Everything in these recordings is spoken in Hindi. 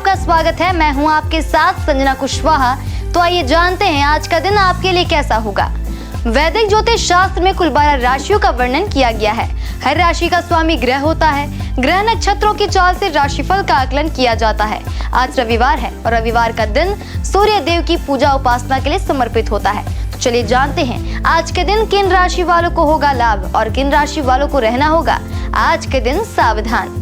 आपका स्वागत है। मैं हूं आपके साथ संजना कुशवाहा। तो आइए जानते हैं आज का दिन आपके लिए कैसा होगा। वैदिक ज्योतिष शास्त्र में कुल 12 राशियों का वर्णन किया गया है। हर राशि का स्वामी ग्रह होता है। ग्रह नक्षत्रों की चाल से राशिफल का आकलन किया जाता है। आज रविवार है और रविवार का दिन सूर्य देव की पूजा उपासना के लिए समर्पित होता है। तो चलिए जानते हैं आज के दिन किन राशि वालों को होगा लाभ और किन राशि वालों को रहना होगा आज के दिन सावधान।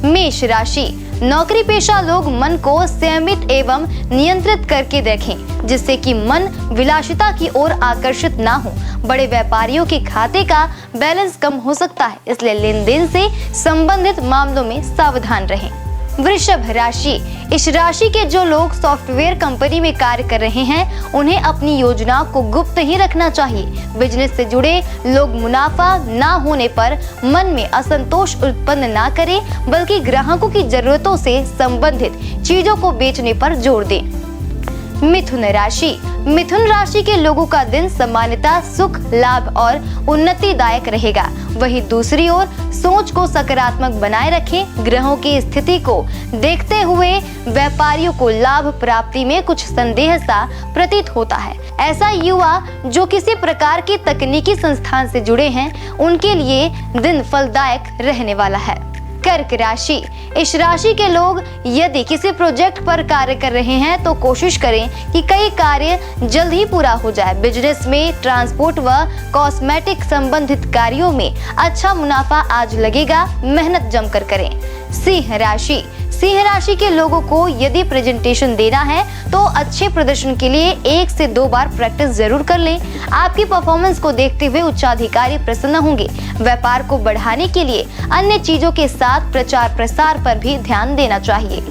मेष राशि, नौकरी पेशा लोग मन को संयमित एवं नियंत्रित करके देखें जिससे कि मन विलासिता की ओर आकर्षित ना हो। बड़े व्यापारियों के खाते का बैलेंस कम हो सकता है, इसलिए लेन देन से संबंधित मामलों में सावधान रहें। वृषभ राशि, इस राशि के जो लोग सॉफ्टवेयर कंपनी में कार्य कर रहे हैं उन्हें अपनी योजनाओं को गुप्त ही रखना चाहिए। बिजनेस से जुड़े लोग मुनाफा ना होने पर मन में असंतोष उत्पन्न ना करें, बल्कि ग्राहकों की जरूरतों से संबंधित चीजों को बेचने पर जोर दें। मिथुन राशि, मिथुन राशि के लोगों का दिन सामान्यतः सुख, लाभ और उन्नतिदायक रहेगा। वहीं दूसरी ओर सोच को सकारात्मक बनाए रखें। ग्रहों की स्थिति को देखते हुए व्यापारियों को लाभ प्राप्ति में कुछ संदेह सा प्रतीत होता है। ऐसा युवा जो किसी प्रकार की तकनीकी संस्थान से जुड़े हैं उनके लिए दिन फलदायक रहने वाला है। कर्क राशि, इस राशि के लोग यदि किसी प्रोजेक्ट पर कार्य कर रहे हैं तो कोशिश करें कि कई कार्य जल्द ही पूरा हो जाए। बिजनेस में ट्रांसपोर्ट व कॉस्मेटिक संबंधित कार्यों में अच्छा मुनाफा आज लगेगा, मेहनत जमकर करें। सिंह राशि, सिंह राशि के लोगों को यदि प्रेजेंटेशन देना है तो अच्छे प्रदर्शन के लिए 1 से 2 बार प्रैक्टिस जरूर कर लें। आपकी परफॉर्मेंस को देखते हुए उच्चाधिकारी प्रसन्न होंगे। व्यापार को बढ़ाने के लिए अन्य चीजों के साथ प्रचार प्रसार पर भी ध्यान देना चाहिए।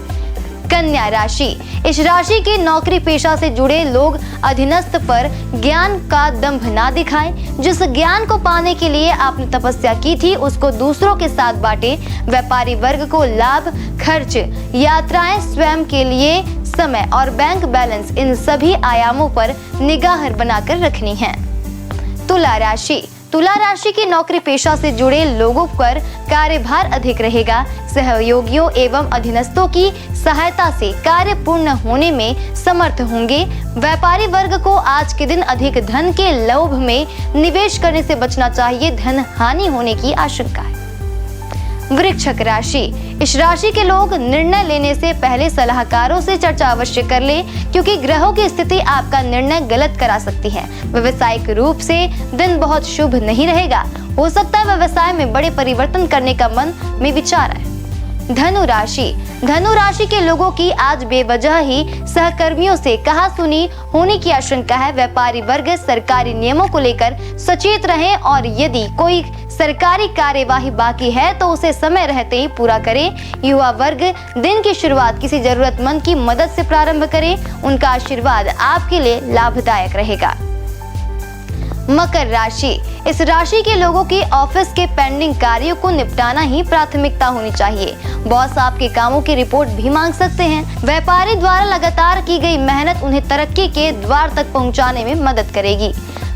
कन्या राशि, इस राशि के नौकरी पेशा से जुड़े लोग अधीनस्थ पर ज्ञान का दंभ ना दिखाएं। जिस ज्ञान को पाने के लिए आपने तपस्या की थी उसको दूसरों के साथ बांटें। व्यापारी वर्ग को लाभ, खर्च, यात्राएं, स्वयं के लिए समय और बैंक बैलेंस, इन सभी आयामों पर निगाह बनाकर रखनी है। तुला राशि, तुला राशि की नौकरी पेशा से जुड़े लोगों पर कार्यभार अधिक रहेगा। सहयोगियों एवं अधीनस्थों की सहायता से कार्य पूर्ण होने में समर्थ होंगे। व्यापारी वर्ग को आज के दिन अधिक धन के लोभ में निवेश करने से बचना चाहिए, धन हानि होने की आशंका है। वृश्चिक राशि, इस राशि के लोग निर्णय लेने से पहले सलाहकारों से चर्चा अवश्य कर लें क्योंकि ग्रहों की स्थिति आपका निर्णय गलत करा सकती है। व्यवसायिक रूप से दिन बहुत शुभ नहीं रहेगा। हो सकता है व्यवसाय में बड़े परिवर्तन करने का मन में विचार है। धनु राशि, धनु राशि के लोगों की आज बेवजह ही सहकर्मियों से कहा सुनी होने की आशंका है। व्यापारी वर्ग सरकारी नियमों को लेकर सचेत रहें और यदि कोई सरकारी कार्यवाही बाकी है तो उसे समय रहते ही पूरा करें। युवा वर्ग दिन की शुरुआत किसी जरूरतमंद की मदद से प्रारंभ करें, उनका आशीर्वाद आपके लिए लाभदायक रहेगा। मकर राशि, इस राशि के लोगों की ऑफिस के पेंडिंग कार्यों को निपटाना ही प्राथमिकता होनी चाहिए। बॉस आपके कामों की रिपोर्ट भी मांग सकते हैं। व्यापारी द्वारा लगातार की गई मेहनत उन्हें तरक्की के द्वार तक पहुंचाने में मदद करेगी।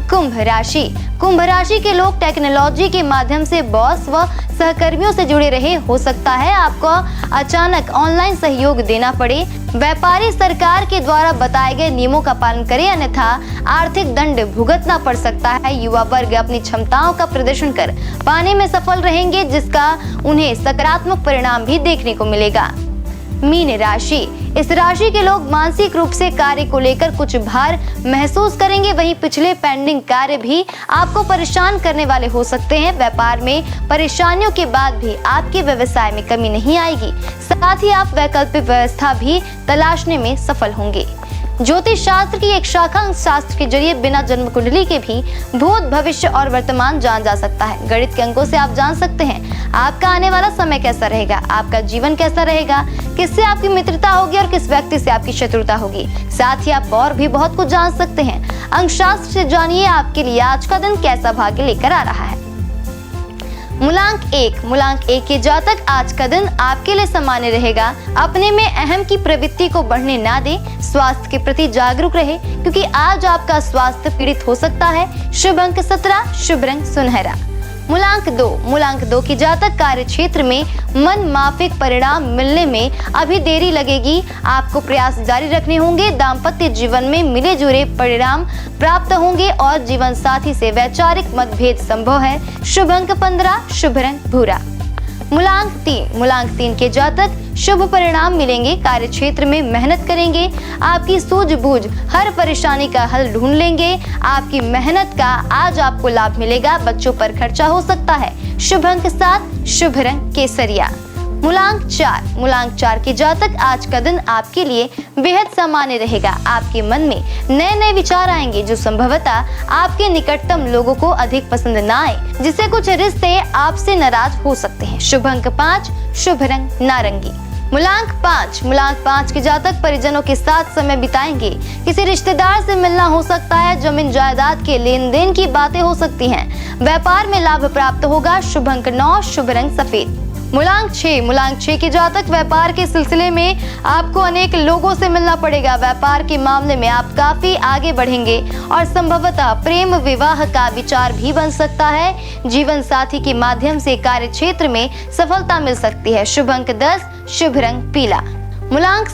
कुंभ राशि, कुंभ राशि के लोग टेक्नोलॉजी के माध्यम से बॉस व सहकर्मियों से जुड़े रहे। हो सकता है आपको अचानक ऑनलाइन सहयोग देना पड़े। व्यापारी सरकार के द्वारा बताए गए नियमों का पालन करें, अन्यथा आर्थिक दंड भुगतना पड़ सकता है। युवा वर्ग अपनी क्षमताओं का प्रदर्शन कर पाने में सफल रहेंगे, जिसका उन्हें सकारात्मक परिणाम भी देखने को मिलेगा। मीन राशि, इस राशि के लोग मानसिक रूप से कार्य को लेकर कुछ भार महसूस करेंगे। वहीं पिछले पेंडिंग कार्य भी आपको परेशान करने वाले हो सकते हैं। व्यापार में परेशानियों के बाद भी आपके व्यवसाय में कमी नहीं आएगी। साथ ही आप वैकल्पिक व्यवस्था भी तलाशने में सफल होंगे। ज्योतिष शास्त्र की एक शाखा अंक शास्त्र के जरिए बिना जन्म कुंडली के भी भूत, भविष्य और वर्तमान जान जा सकता है। गणित के अंकों से आप जान सकते हैं आपका आने वाला समय कैसा रहेगा, आपका जीवन कैसा रहेगा, किससे आपकी मित्रता होगी और किस व्यक्ति से आपकी शत्रुता होगी। साथ ही आप और भी बहुत कुछ जान सकते हैं। अंक शास्त्र से जानिए आपके लिए आज का दिन कैसा भाग्य लेकर आ रहा है। मूलांक 1, मूलांक 1 के जातक आज का दिन आपके लिए सामान्य रहेगा। अपने में अहम की प्रवृत्ति को बढ़ने ना दें। स्वास्थ्य के प्रति जागरूक रहे क्योंकि आज आपका स्वास्थ्य पीड़ित हो सकता है। शुभ अंक 17, शुभ रंग सुनहरा। मूलांक 2 की जातक कार्य क्षेत्र में मन माफिक परिणाम मिलने में अभी देरी लगेगी। आपको प्रयास जारी रखने होंगे। दाम्पत्य जीवन में मिले जुले परिणाम प्राप्त होंगे और जीवन साथी से वैचारिक मतभेद संभव है। शुभ अंक 15, शुभ रंग भूरा। मूलांक 3 के जातक शुभ परिणाम मिलेंगे। कार्य क्षेत्र में मेहनत करेंगे। आपकी सूझबूझ हर परेशानी का हल ढूंढ लेंगे। आपकी मेहनत का आज आपको लाभ मिलेगा। बच्चों पर खर्चा हो सकता है। शुभ अंक 7, शुभ रंग केसरिया। मूलांक 4 के जातक आज का दिन आपके लिए बेहद सामान्य रहेगा। आपके मन में नए नए विचार आएंगे जो संभवतः आपके निकटतम लोगों को अधिक पसंद न आए, जिससे कुछ रिश्ते आपसे नाराज हो सकते हैं। शुभ अंक 5, शुभ रंग नारंगी। मूलांक 5 के जातक परिजनों के साथ समय बिताएंगे। किसी रिश्तेदार से मिलना हो सकता है। जमीन जायदाद के लेन देन की बातें हो सकती हैं। व्यापार में लाभ प्राप्त होगा। शुभ अंक 9, शुभ रंग सफेद। मूलांक 6 के जातक व्यापार के सिलसिले में आपको अनेक लोगों से मिलना पड़ेगा। व्यापार के मामले में आप काफी आगे बढ़ेंगे और संभवतः प्रेम विवाह का विचार भी बन सकता है। जीवन साथी के माध्यम से कार्य क्षेत्र में सफलता मिल सकती है। शुभ अंक 10, शुभ रंग पीला। मूलांक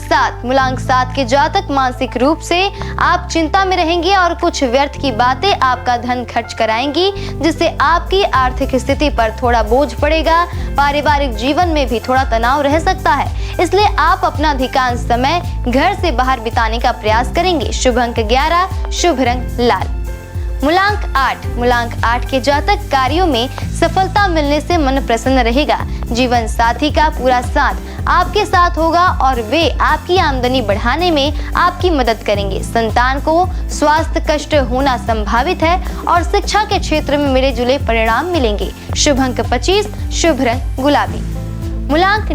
7 के जातक मानसिक रूप से आप चिंता में रहेंगे और कुछ व्यर्थ की बातें आपका धन खर्च कराएंगी, जिससे आपकी आर्थिक स्थिति पर थोड़ा बोझ पड़ेगा। पारिवारिक जीवन में भी थोड़ा तनाव रह सकता है, इसलिए आप अपना अधिकांश समय घर से बाहर बिताने का प्रयास करेंगे। शुभ अंक 11, शुभ रंग लाल। मूलांक 8 के जातक कार्यों में सफलता मिलने से मन प्रसन्न रहेगा। जीवन साथी का पूरा साथ आपके साथ होगा और वे आपकी आमदनी बढ़ाने में आपकी मदद करेंगे। संतान को स्वास्थ्य कष्ट होना संभावित है और शिक्षा के क्षेत्र में मिले जुले परिणाम मिलेंगे। शुभ अंक 25, शुभ रंग गुलाबी। मूलांक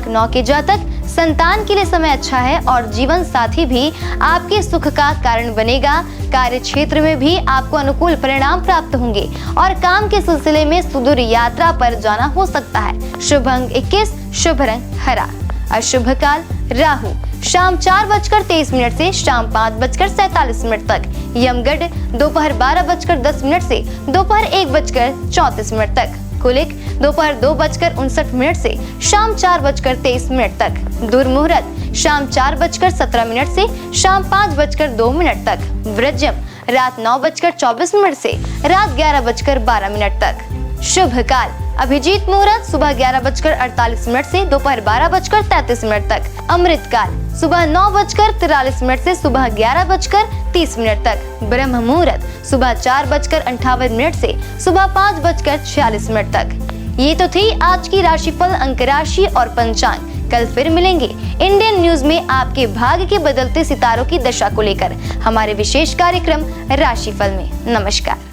9 के जातक संतान के लिए समय अच्छा है और जीवन साथी भी आपके सुख का कारण बनेगा। कार्य क्षेत्र में भी आपको अनुकूल परिणाम प्राप्त होंगे और काम के सिलसिले में सुदूर यात्रा पर जाना हो सकता है। शुभ अंक 21, शुभ रंग हरा। अशुभ काल राहु शाम 4:23 से शाम 5:47 तक। यमगढ़ दोपहर 12:10 से दोपहर 1:34 तक। कुलिक दोपहर 2:59 से शाम 4:23 तक। दुर्मुहूर्त शाम 4:17 से शाम 5:02 तक। वृज्यम रात 9:24 से रात 11:12 तक। शुभ काल अभिजीत मुहूर्त सुबह 11:48 से दोपहर 12:33 तक। अमृत काल सुबह 9:43 से सुबह 11:30 तक। ब्रह्म मुहूर्त सुबह 4:58 से सुबह 5:46 तक। ये तो थी आज की राशिफल, अंक राशि और पंचांग। कल फिर मिलेंगे इंडियन न्यूज में आपके भाग्य के बदलते सितारों की दशा को लेकर हमारे विशेष कार्यक्रम राशिफल में। नमस्कार।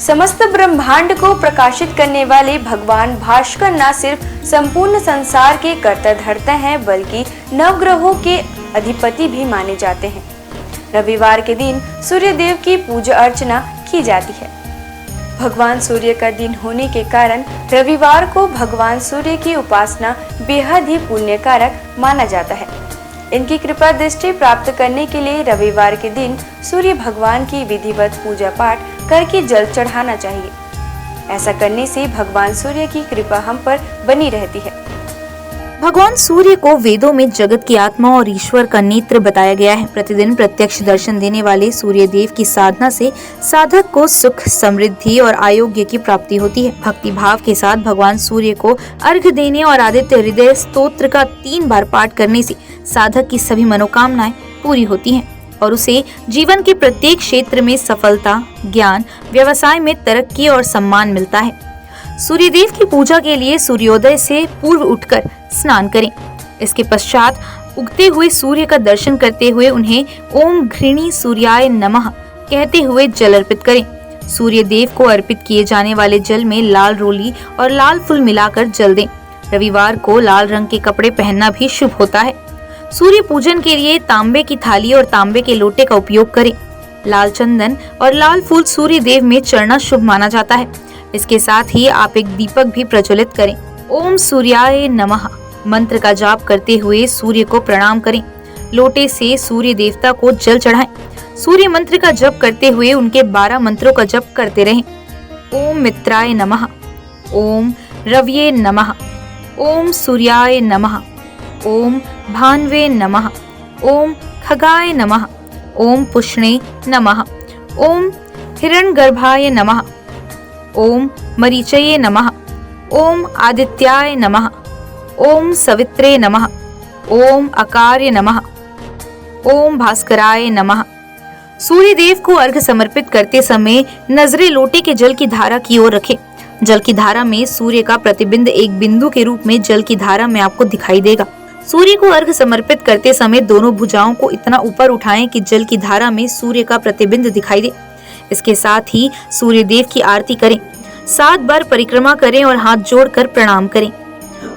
समस्त ब्रह्मांड को प्रकाशित करने वाले भगवान भास्कर न सिर्फ संपूर्ण संसार के कर्ता धर्ता हैं, बल्कि नवग्रहों के अधिपति भी माने जाते हैं। रविवार के दिन सूर्य देव की पूजा अर्चना की जाती है। भगवान सूर्य का दिन होने के कारण रविवार को भगवान सूर्य की उपासना बेहद ही पुण्यकारक माना जाता है। इनकी कृपा दृष्टि प्राप्त करने के लिए रविवार के दिन सूर्य भगवान की विधिवत पूजा पाठ करके जल चढ़ाना चाहिए। ऐसा करने से भगवान सूर्य की कृपा हम पर बनी रहती है। भगवान सूर्य को वेदों में जगत की आत्मा और ईश्वर का नेत्र बताया गया है। प्रतिदिन प्रत्यक्ष दर्शन देने वाले सूर्य देव की साधना से साधक को सुख, समृद्धि और आरोग्य की प्राप्ति होती है। भक्ति भाव के साथ भगवान सूर्य को अर्घ्य देने और आदित्य हृदय स्तोत्र का 3 बार पाठ करने से साधक की सभी मनोकामनाएं पूरी होती हैं और उसे जीवन के प्रत्येक क्षेत्र में सफलता, ज्ञान, व्यवसाय में तरक्की और सम्मान मिलता है। सूर्यदेव की पूजा के लिए सूर्योदय से पूर्व उठकर स्नान करें। इसके पश्चात उगते हुए सूर्य का दर्शन करते हुए उन्हें ओम घृणी सूर्याय नमः कहते हुए जल अर्पित करें। सूर्य देव को अर्पित किए जाने वाले जल में लाल रोली और लाल फूल मिलाकर जल दें। रविवार को लाल रंग के कपड़े पहनना भी शुभ होता है। सूर्य पूजन के लिए तांबे की थाली और तांबे के लोटे का उपयोग करें। लाल चंदन और लाल फूल सूर्य देव में चढ़ना शुभ माना जाता है। इसके साथ ही आप एक दीपक भी प्रज्वलित करें। ओम सूर्याय नमः मंत्र का जाप करते हुए सूर्य को प्रणाम करें। लोटे से सूर्य देवता को जल चढ़ाएं। सूर्य मंत्र का जप करते हुए उनके 12 मंत्रों का जप करते रहें। ओम मित्राय नमः, ओम रव्ये नमः, ओम सूर्याय नमः, ओम भान्वे नमः, ओम खगाय नमः, ओम पुष्णे नमः, ओम हिरण्यगर्भाय नमः, ओम मरीचये नमः, ओम आदित्याय नमः, ओम सवित्रे नमः, ओम अकार्य नमः, ओम भास्कराय नमः। सूर्य देव को अर्घ्य समर्पित करते समय नजरें लोटे के जल की धारा की ओर रखें। जल की धारा में सूर्य का प्रतिबिंब एक बिंदु के रूप में जल की धारा में आपको दिखाई देगा। सूर्य को अर्घ्य समर्पित करते समय दोनों भुजाओं को इतना ऊपर उठाएं कि जल की धारा में सूर्य का प्रतिबिंब दिखाई दे। इसके साथ ही सूर्य देव की आरती करें। 7 बार परिक्रमा करें और हाथ जोड़कर प्रणाम करें।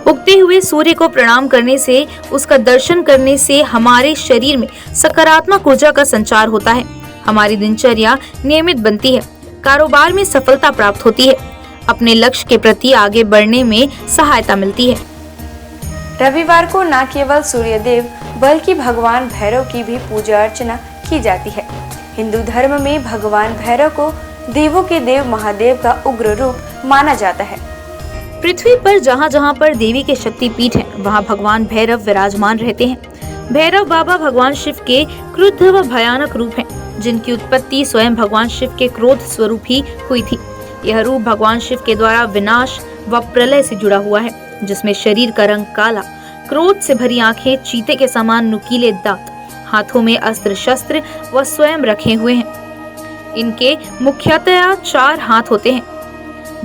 उगते हुए सूर्य को प्रणाम करने से, उसका दर्शन करने से हमारे शरीर में सकारात्मक ऊर्जा का संचार होता है। हमारी दिनचर्या नियमित बनती है। कारोबार में सफलता प्राप्त होती है। अपने लक्ष्य के प्रति आगे बढ़ने में सहायता मिलती है। रविवार को न केवल सूर्यदेव बल्कि भगवान भैरव की भी पूजा अर्चना की जाती है। हिंदू धर्म में भगवान भैरव को देवों के देव महादेव का उग्र रूप माना जाता है। पृथ्वी पर जहाँ जहाँ पर देवी के शक्तिपीठ हैं, वहाँ भगवान भैरव विराजमान रहते हैं। भैरव बाबा भगवान शिव के क्रुद्ध व भयानक रूप हैं, जिनकी उत्पत्ति स्वयं भगवान शिव के क्रोध स्वरूप ही हुई थी। यह रूप भगवान शिव के द्वारा विनाश व प्रलय से जुड़ा हुआ है, जिसमें शरीर का रंग काला, क्रोध से भरी आंखें, चीते के समान नुकीले दांत, हाथों में अस्त्र शस्त्र व स्वयं रखे हुए हैं। इनके मुख्यतया 4 हाथ होते हैं,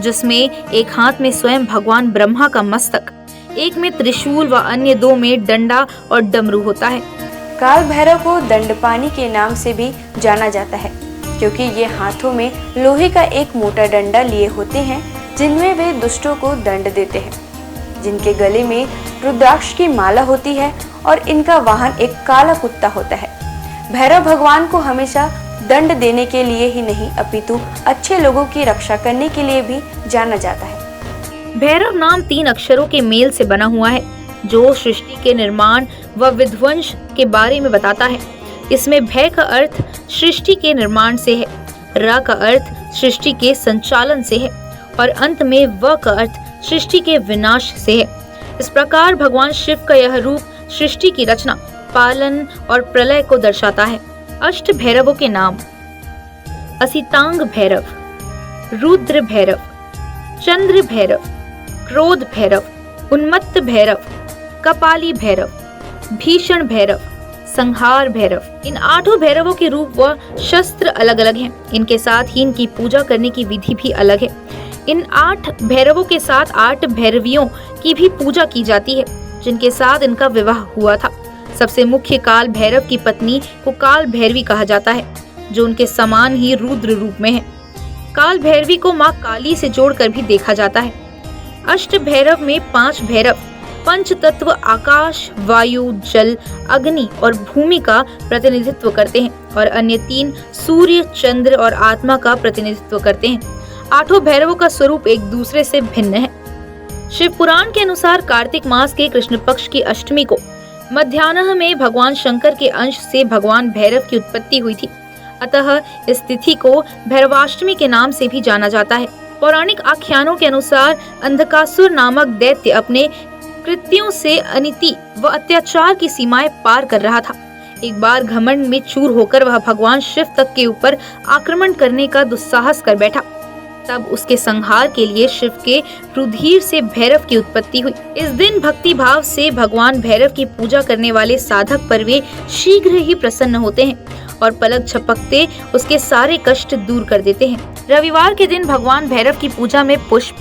जिसमें एक हाथ में स्वयं भगवान ब्रह्मा का मस्तक, एक में त्रिशूल व अन्य 2 में डंडा और डमरू होता है। काल भैरव को दंडपानी के नाम से भी जाना जाता है, क्योंकि ये हाथों में लोहे का एक मोटा डंडा लिए होते हैं, जिनमें वे दुष्टों को दंड देते हैं। जिनके गले में रुद्राक्ष की माला होती है और इनका वाहन एक काला कुत्ता होता है। भैरव भगवान को हमेशा दंड देने के लिए ही नहीं, अपितु अच्छे लोगों की रक्षा करने के लिए भी जाना जाता है। भैरव नाम 3 अक्षरों के मेल से बना हुआ है, जो सृष्टि के निर्माण व विध्वंस के बारे में बताता है। इसमें भय का अर्थ सृष्टि के निर्माण से है, र का अर्थ सृष्टि के संचालन से है और अंत में व का अर्थ सृष्टि के विनाश से है। इस प्रकार भगवान शिव का यह रूप सृष्टि की रचना, पालन और प्रलय को दर्शाता है। अष्ट भैरवों के नाम: असितांग भैरव, रुद्र भैरव, चंद्र भैरव, क्रोध भैरव, उन्मत्त भैरव, कपाली भैरव, भीषण भैरव, संहार भैरव। इन 8 भैरवों के रूप व शस्त्र अलग अलग हैं। इनके साथ ही इनकी पूजा करने की विधि भी अलग है। इन 8 भैरवों के साथ 8 भैरवियों की भी पूजा की जाती है, जिनके साथ इनका विवाह हुआ था। सबसे मुख्य काल भैरव की पत्नी को काल भैरवी कहा जाता है, जो उनके समान ही रुद्र रूप में है। काल भैरवी को माँ काली से जोड़कर भी देखा जाता है। अष्ट भैरव में 5 भैरव पंच तत्व आकाश, वायु, जल, अग्नि और भूमि का प्रतिनिधित्व करते हैं और अन्य 3 सूर्य, चंद्र और आत्मा का प्रतिनिधित्व करते हैं। 8 भैरवों का स्वरूप एक दूसरे से भिन्न है। शिव पुराण के अनुसार कार्तिक मास के कृष्ण पक्ष की अष्टमी को मध्याह्न में भगवान शंकर के अंश से भगवान भैरव की उत्पत्ति हुई थी। अतः इस तिथि को भैरवाष्टमी के नाम से भी जाना जाता है। पौराणिक आख्यानों के अनुसार अंधकासुर नामक दैत्य अपने कृत्यों से अनिति व अत्याचार की सीमाएं पार कर रहा था। एक बार घमंड में चूर होकर वह भगवान शिव तक के ऊपर आक्रमण करने का दुस्साहस कर बैठा। तब उसके संहार के लिए शिव के रुधिर से भैरव की उत्पत्ति हुई। इस दिन भक्ति भाव से भगवान भैरव की पूजा करने वाले साधक पर वे शीघ्र ही प्रसन्न होते हैं और पलक झपकते उसके सारे कष्ट दूर कर देते हैं। रविवार के दिन भगवान भैरव की पूजा में पुष्प,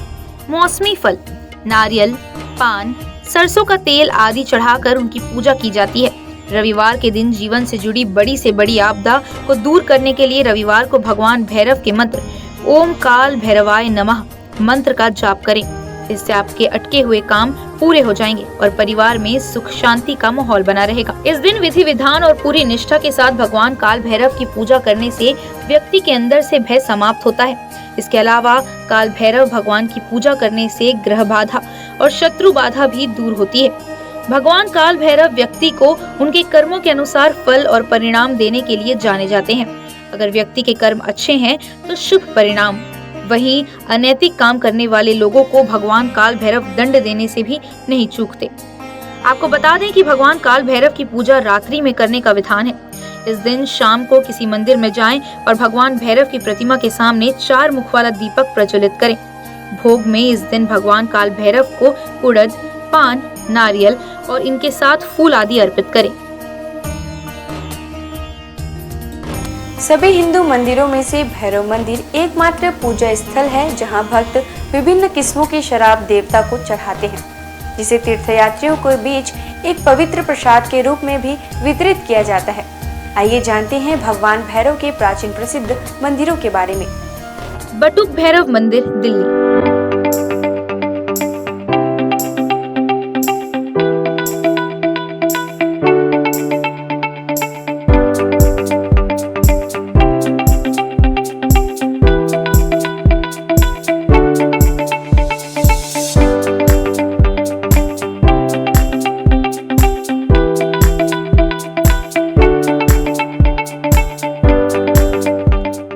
मौसमी फल, नारियल, पान, सरसों का तेल आदि चढ़ाकर उनकी पूजा की जाती है। रविवार के दिन जीवन से जुड़ी बड़ी से बड़ी आपदा को दूर करने के लिए रविवार को भगवान भैरव के मंत्र ओम काल भैरवाय नमः मंत्र का जाप करें। इससे आपके अटके हुए काम पूरे हो जाएंगे और परिवार में सुख शांति का माहौल बना रहेगा। इस दिन विधि विधान और पूरी निष्ठा के साथ भगवान काल भैरव की पूजा करने से व्यक्ति के अंदर से भय समाप्त होता है। इसके अलावा काल भैरव भगवान की पूजा करने से ग्रह बाधा और शत्रु बाधा भी दूर होती है। भगवान काल भैरव व्यक्ति को उनके कर्मों के अनुसार फल और परिणाम देने के लिए जाने जाते हैं। अगर व्यक्ति के कर्म अच्छे हैं तो शुभ परिणाम, वहीं अनैतिक काम करने वाले लोगों को भगवान काल भैरव दंड देने से भी नहीं चूकते। आपको बता दें कि भगवान काल भैरव की पूजा रात्रि में करने का विधान है। इस दिन शाम को किसी मंदिर में जाएं और भगवान भैरव की प्रतिमा के सामने 4 मुख वाला दीपक प्रज्वलित करें। भोग में इस दिन भगवान काल भैरव को उड़द, पान, नारियल और इनके साथ फूल आदि अर्पित करें। सभी हिंदू मंदिरों में से भैरव मंदिर एकमात्र पूजा स्थल है जहां भक्त विभिन्न किस्मों की शराब देवता को चढ़ाते हैं, जिसे तीर्थयात्रियों के बीच एक पवित्र प्रसाद के रूप में भी वितरित किया जाता है। आइए जानते हैं भगवान भैरव के प्राचीन प्रसिद्ध मंदिरों के बारे में। बटुक भैरव मंदिर, दिल्ली।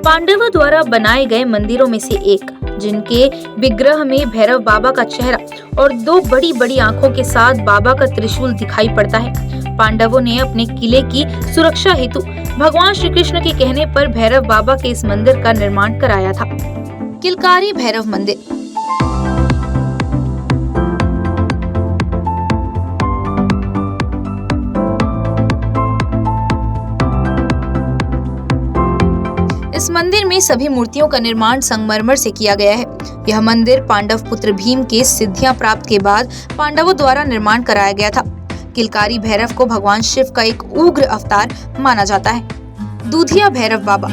पांडवों द्वारा बनाए गए मंदिरों में से एक, जिनके विग्रह में भैरव बाबा का चेहरा और 2 बड़ी बड़ी आंखों के साथ बाबा का त्रिशूल दिखाई पड़ता है। पांडवों ने अपने किले की सुरक्षा हेतु भगवान श्री कृष्ण के कहने पर भैरव बाबा के इस मंदिर का निर्माण कराया था। किलकारी भैरव मंदिर। इस मंदिर में सभी मूर्तियों का निर्माण संगमरमर से किया गया है। यह मंदिर पांडव पुत्र भीम के सिद्धियां प्राप्त के बाद पांडवों द्वारा निर्माण कराया गया था। किलकारी भैरव को भगवान शिव का एक उग्र अवतार माना जाता है। दूधिया भैरव बाबा।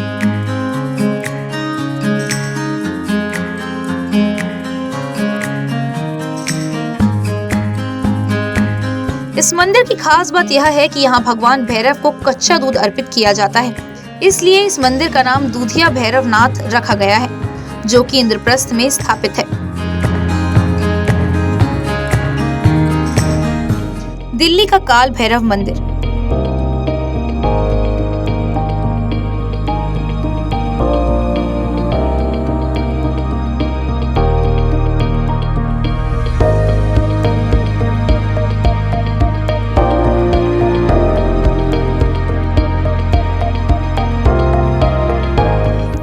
इस मंदिर की खास बात यह है कि यहाँ भगवान भैरव को कच्चा दूध अर्पित किया जाता है, इसलिए इस मंदिर का नाम दूधिया भैरवनाथ रखा गया है, जो कि इंद्रप्रस्थ में स्थापित है। दिल्ली का काल भैरव मंदिर।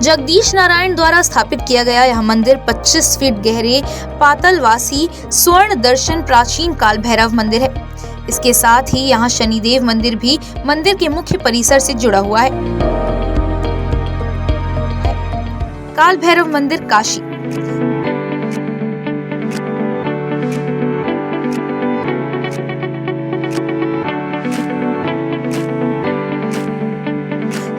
जगदीश नारायण द्वारा स्थापित किया गया यह मंदिर 25 फीट गहरे पातालवासी स्वर्ण दर्शन प्राचीन काल भैरव मंदिर है। इसके साथ ही यहाँ शनिदेव मंदिर भी मंदिर के मुख्य परिसर से जुड़ा हुआ है। काल भैरव मंदिर, काशी।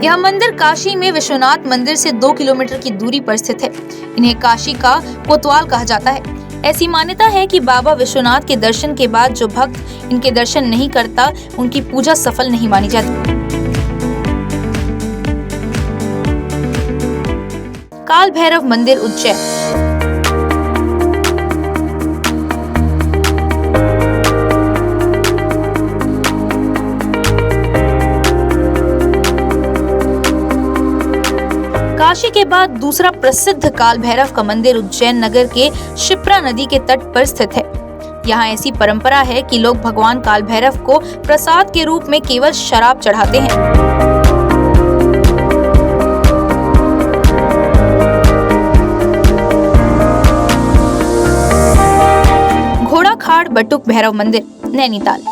यह मंदिर काशी में विश्वनाथ मंदिर से 2 किलोमीटर की दूरी पर स्थित है। इन्हें काशी का कोतवाल कहा जाता है। ऐसी मान्यता है कि बाबा विश्वनाथ के दर्शन के बाद जो भक्त इनके दर्शन नहीं करता, उनकी पूजा सफल नहीं मानी जाती। काल भैरव मंदिर, उज्जैन। काशी के बाद दूसरा प्रसिद्ध काल भैरव का मंदिर उज्जैन नगर के शिप्रा नदी के तट पर स्थित है। यहाँ ऐसी परंपरा है कि लोग भगवान काल भैरव को प्रसाद के रूप में केवल शराब चढ़ाते हैं। घोड़ाखाड़ बटुक भैरव मंदिर, नैनीताल।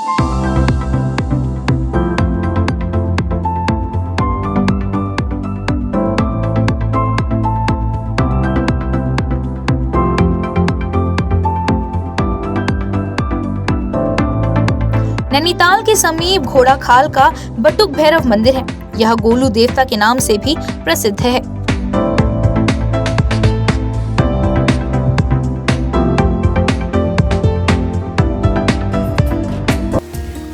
नैनीताल के समीप घोड़ाखाल का बटुक भैरव मंदिर है। यह गोलू देवता के नाम से भी प्रसिद्ध है।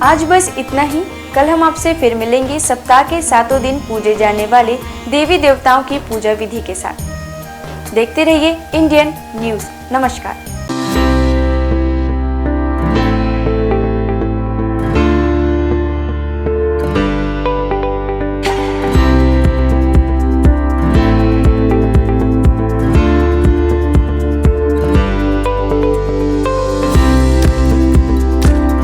आज बस इतना ही। कल हम आपसे फिर मिलेंगे सप्ताह के 7 दिन पूजे जाने वाले देवी देवताओं की पूजा विधि के साथ। देखते रहिए इंडियन न्यूज़। नमस्कार।